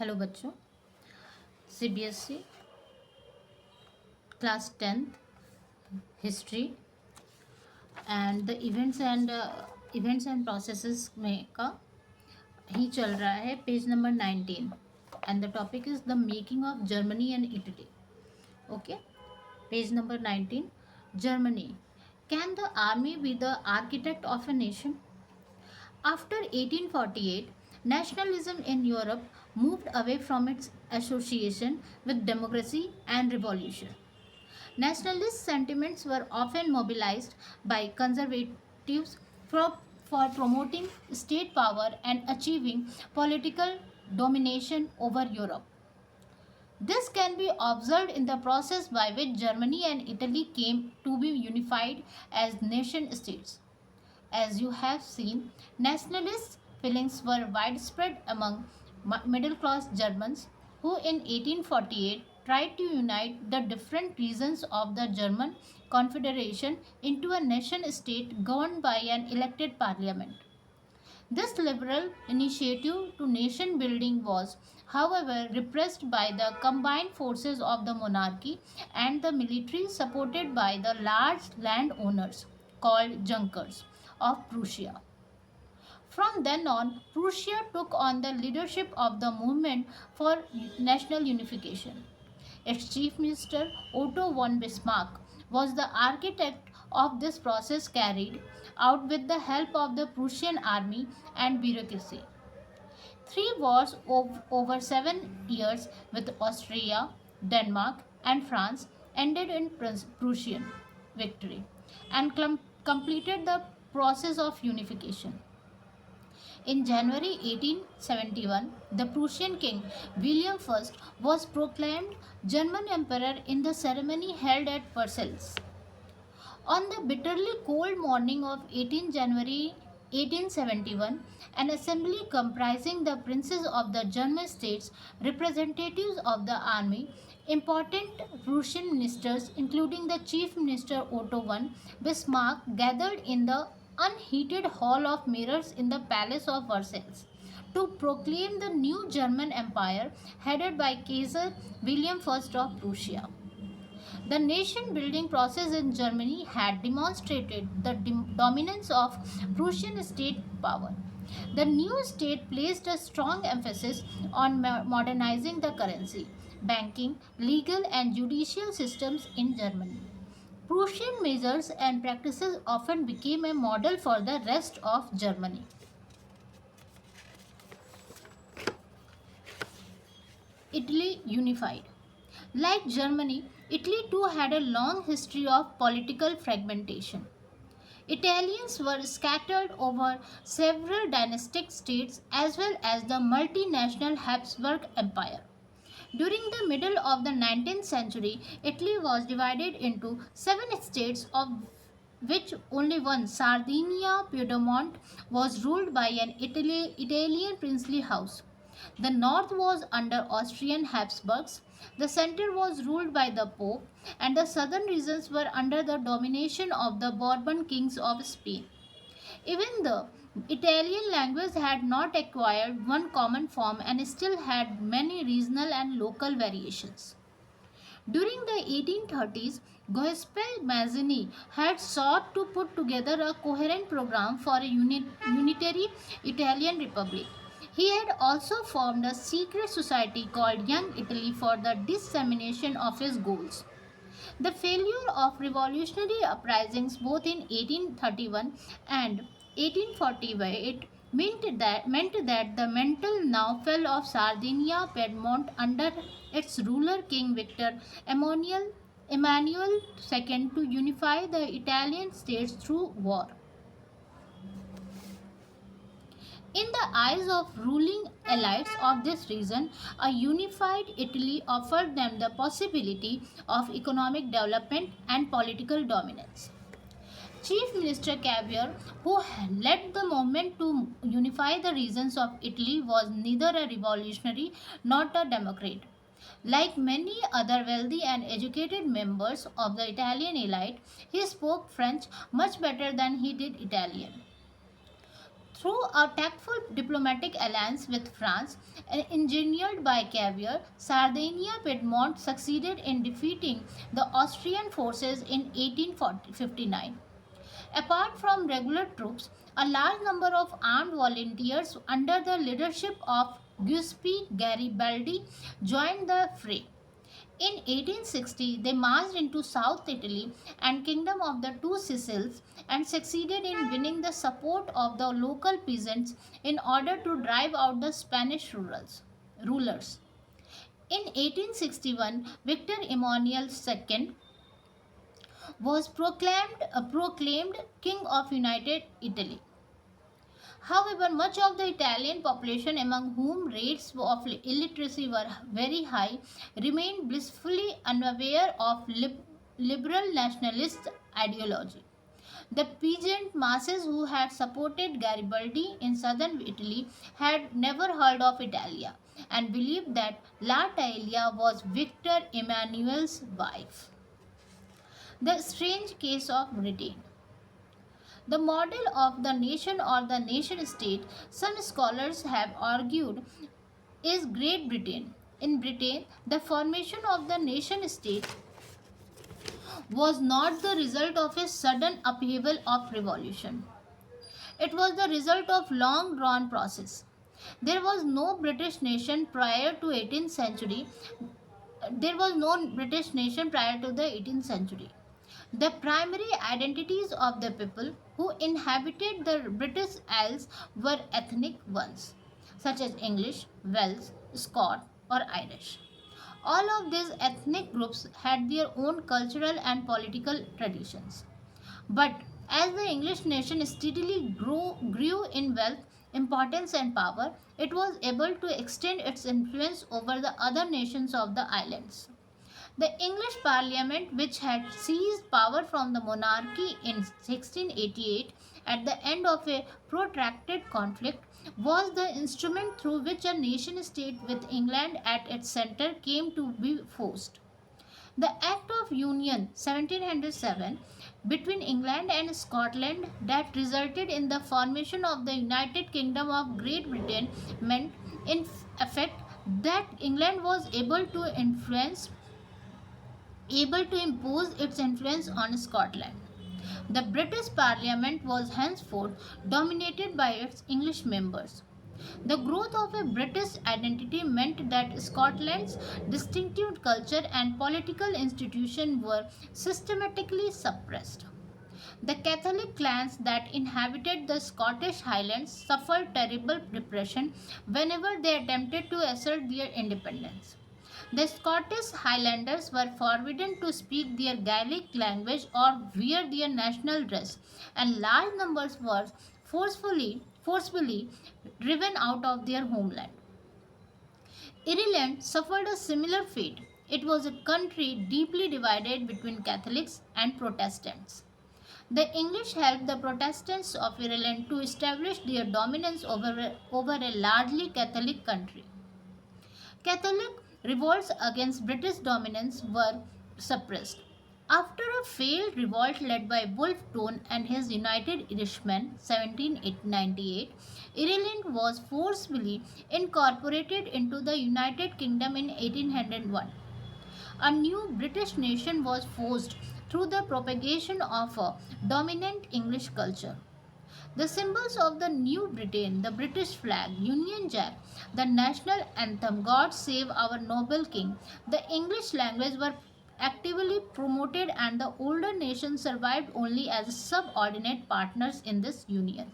Hello बच्चों। CBSE class 10th history and the events and processes में का ही चल रहा है, page number 19 and the topic is the making of Germany and Italy. Okay, page number 19। Germany, can the army be the architect of a nation? After 1848, nationalism in Europe moved away from its association with democracy and revolution. Nationalist sentiments were often mobilized by conservatives for, for promoting state power and achieving political domination over Europe. This can be observed in the process by which Germany and Italy came to be unified as nation states. As you have seen, nationalist feelings were widespread among middle class Germans who in 1848 tried to unite the different regions of the German Confederation into a nation state governed by an elected parliament. This liberal initiative to nation building was, however, repressed by the combined forces of the monarchy and the military supported by the large landowners called Junkers of Prussia. From then on, Prussia took on the leadership of the movement for national unification. Its chief minister, Otto von Bismarck, was the architect of this process carried out with the help of the Prussian army and bureaucracy. Three wars over 7 years with Austria, Denmark, and France ended in Prussian victory and completed the process of unification. In January 1871, the Prussian king William I was proclaimed German emperor in the ceremony held at Versailles. On the bitterly cold morning of 18 January 1871, an assembly comprising the princes of the German states, representatives of the army, important Prussian ministers, including the chief minister Otto von Bismarck, gathered in the unheated hall of mirrors in the palace of Versailles to proclaim the new German Empire headed by Kaiser William I of Prussia. The nation building process in Germany had demonstrated the dominance of Prussian state power. The new state placed a strong emphasis on modernizing the currency, banking, legal, and judicial systems in Germany. Prussian measures and practices often became a model for the rest of Germany. Italy unified. Like Germany, Italy too had a long history of political fragmentation. Italians were scattered over several dynastic states as well as the multinational Habsburg Empire. During the middle of the 19th century, Italy was divided into 7 states, of which only one, Sardinia Piedmont, was ruled by an Italian princely house. The north was under Austrian Habsburgs, the center was ruled by the Pope, and the southern regions were under the domination of the Bourbon kings of Spain. Even the Italian language had not acquired one common form and still had many regional and local variations. During the 1830s, Giuseppe Mazzini had sought to put together a coherent program for a unitary Italian republic. He had also formed a secret society called Young Italy for the dissemination of his goals. The failure of revolutionary uprisings both in 1831 and 1848 meant that the mantle now fell of Sardinia Piedmont under its ruler King Victor Emmanuel II to unify the Italian states through war. In the eyes of ruling elites of this region, a unified Italy offered them the possibility of economic development and political dominance. Chief Minister Cavour, who led the movement to unify the regions of Italy, was neither a revolutionary nor a democrat. Like many other wealthy and educated members of the Italian elite, he spoke French much better than he did Italian. Through a tactful diplomatic alliance with France, engineered by Caviar, Sardinia Piedmont succeeded in defeating the Austrian forces in 1859. Apart from regular troops, a large number of armed volunteers under the leadership of Giuseppe Garibaldi joined the fray. In 1860, they marched into South Italy and Kingdom of the Two Sicilies and succeeded in winning the support of the local peasants in order to drive out the Spanish rulers. In 1861, Victor Emmanuel II was proclaimed King of United Italy. However, much of the Italian population, among whom rates of illiteracy were very high, remained blissfully unaware of liberal nationalist ideology. The peasant masses who had supported Garibaldi in southern Italy had never heard of Italia and believed that La Talia was Victor Emmanuel's wife. The strange case of Britain. The model of the nation or the nation state, some scholars have argued, is Great Britain. In Britain, the formation of the nation state was not the result of a sudden upheaval of revolution. It was the result of long drawn process. There was no British nation prior to 18th century. There was no British nation prior to the 18th century. The primary identities of the people who inhabited the British Isles were ethnic ones, such as English, Welsh, Scot, or Irish. All of these ethnic groups had their own cultural and political traditions. But as the English nation steadily grew in wealth, importance, and power, it was able to extend its influence over the other nations of the islands. The English Parliament, which had seized power from the monarchy in 1688 at the end of a protracted conflict, was the instrument through which a nation state with England at its center came to be forged. The Act of Union 1707 between England and Scotland that resulted in the formation of the United Kingdom of Great Britain meant in effect that England was able to impose its influence on Scotland. The British Parliament was henceforth dominated by its English members. The growth of a British identity meant that Scotland's distinctive culture and political institutions were systematically suppressed. The Catholic clans that inhabited the Scottish Highlands suffered terrible repression whenever they attempted to assert their independence. The Scottish Highlanders were forbidden to speak their Gaelic language or wear their national dress, and large numbers were forcefully driven out of their homeland. Ireland suffered a similar fate. It was a country deeply divided between Catholics and Protestants. The English helped the Protestants of Ireland to establish their dominance over a largely Catholic country. Catholic revolts against British dominance were suppressed. After a failed revolt led by Wolfe Tone and his United Irishmen 1798, Ireland was forcibly incorporated into the United Kingdom in 1801. A new British nation was forged through the propagation of a dominant English culture. The symbols of the New Britain, the British flag, Union Jack, the national anthem, God Save Our Noble King, the English language were actively promoted, and the older nations survived only as subordinate partners in this union.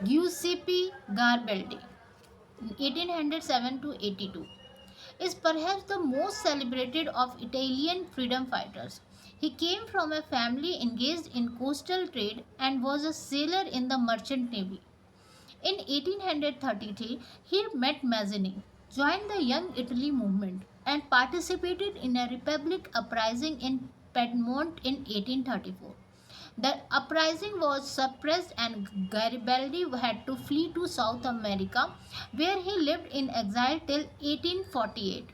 Giuseppe Garibaldi, 1807 to 82, is perhaps the most celebrated of Italian freedom fighters. He came from a family engaged in coastal trade and was a sailor in the merchant navy. In 1833, he met Mazzini, joined the Young Italy movement, and participated in a republic uprising in Piedmont in 1834. The uprising was suppressed and Garibaldi had to flee to South America, where he lived in exile till 1848.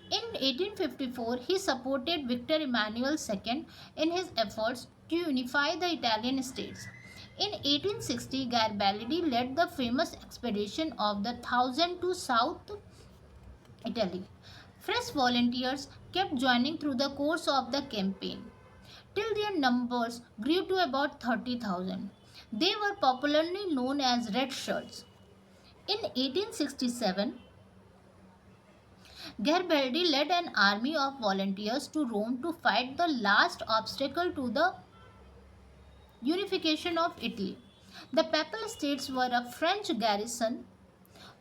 In 1854, he supported Victor Emmanuel II in his efforts to unify the Italian states. In 1860, Garibaldi led the famous expedition of the Thousand to South Italy. Fresh volunteers kept joining through the course of the campaign, till their numbers grew to about 30,000. They were popularly known as Red Shirts. In 1867, Garibaldi led an army of volunteers to Rome to fight the last obstacle to the unification of Italy. The Papal States were a French garrison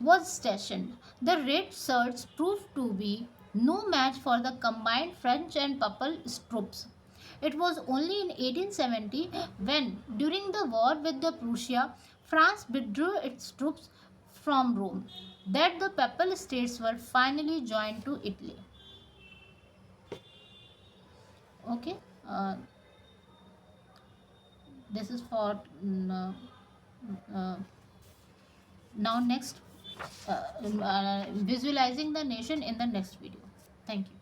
was stationed. The Red Shirts proved to be no match for the combined French and Papal troops. It was only in 1870 when, during the war with the Prussia, France withdrew its troops from Rome, that the Papal States were finally joined to Italy. Okay, this is for uh, now next visualizing the nation in the next video. Thank you.